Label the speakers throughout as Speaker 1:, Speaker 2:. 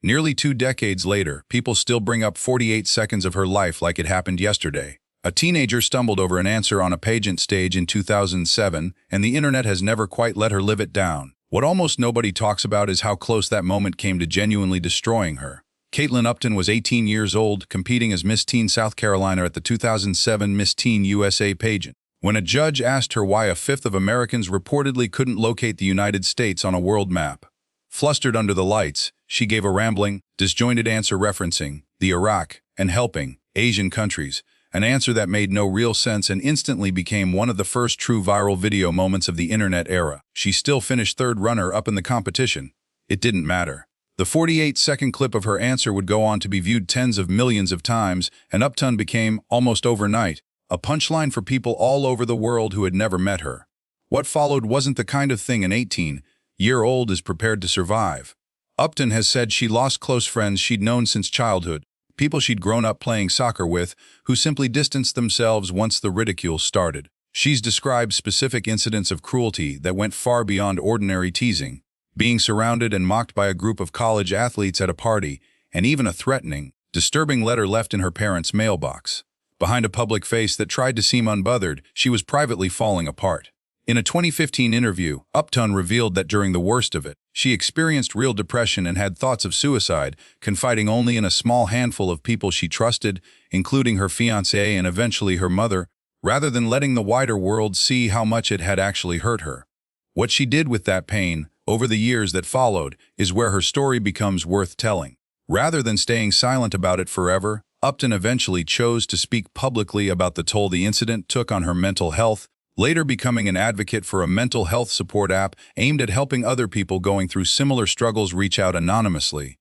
Speaker 1: Nearly 2 decades later, people still bring up 48 seconds of her life like it happened yesterday. A teenager stumbled over an answer on a pageant stage in 2007, and the internet has never quite let her live it down. What almost nobody talks about is how close that moment came to genuinely destroying her. Caitlin Upton was 18 years old, competing as Miss Teen South Carolina at the 2007 Miss Teen USA pageant, when a judge asked her why a fifth of Americans reportedly couldn't locate the United States on a world map. Flustered under the lights, she gave a rambling, disjointed answer referencing the Iraq and helping Asian countries, an answer that made no real sense and instantly became one of the first true viral video moments of the internet era. She still finished third runner-up in the competition. It didn't matter. The 48-second clip of her answer would go on to be viewed tens of millions of times, and Upton became, almost overnight, a punchline for people all over the world who had never met her. What followed wasn't the kind of thing an 18-year-old is prepared to survive. Upton has said she lost close friends she'd known since childhood, people she'd grown up playing soccer with, who simply distanced themselves once the ridicule started. She's described specific incidents of cruelty that went far beyond ordinary teasing, being surrounded and mocked by a group of college athletes at a party, and even a threatening, disturbing letter left in her parents' mailbox. Behind a public face that tried to seem unbothered, she was privately falling apart. In a 2015 interview, Upton revealed that during the worst of it, she experienced real depression and had thoughts of suicide, confiding only in a small handful of people she trusted, including her fiancé and eventually her mother, rather than letting the wider world see how much it had actually hurt her. What she did with that pain, over the years that followed, is where her story becomes worth telling. Rather than staying silent about it forever, Upton eventually chose to speak publicly about the toll the incident took on her mental health, later becoming an advocate for a mental health support app aimed at helping other people going through similar struggles reach out anonymously.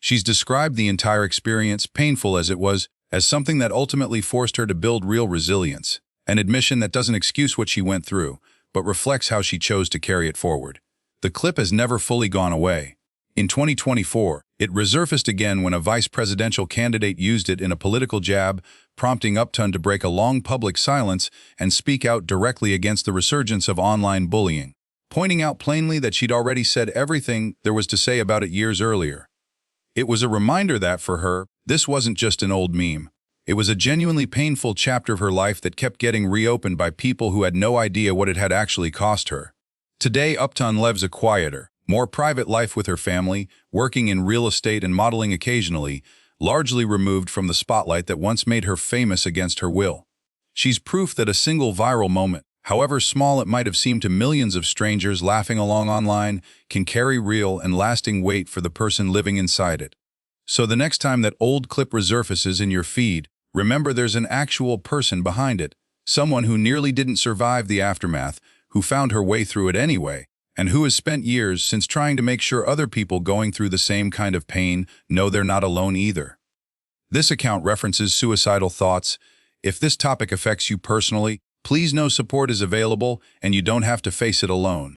Speaker 1: She's described the entire experience, painful as it was, as something that ultimately forced her to build real resilience, an admission that doesn't excuse what she went through, but reflects how she chose to carry it forward. The clip has never fully gone away. In 2024, it resurfaced again when a vice presidential candidate used it in a political jab, prompting Upton to break a long public silence and speak out directly against the resurgence of online bullying, pointing out plainly that she'd already said everything there was to say about it years earlier. It was a reminder that, for her, this wasn't just an old meme. It was a genuinely painful chapter of her life that kept getting reopened by people who had no idea what it had actually cost her. Today, Upton lives a quieter, more private life with her family, working in real estate and modeling occasionally, largely removed from the spotlight that once made her famous against her will. She's proof that a single viral moment, however small it might have seemed to millions of strangers laughing along online, can carry real and lasting weight for the person living inside it. So the next time that old clip resurfaces in your feed, remember there's an actual person behind it, someone who nearly didn't survive the aftermath, who found her way through it anyway, and who has spent years since trying to make sure other people going through the same kind of pain know they're not alone either. This account references suicidal thoughts. If this topic affects you personally, please know support is available and you don't have to face it alone.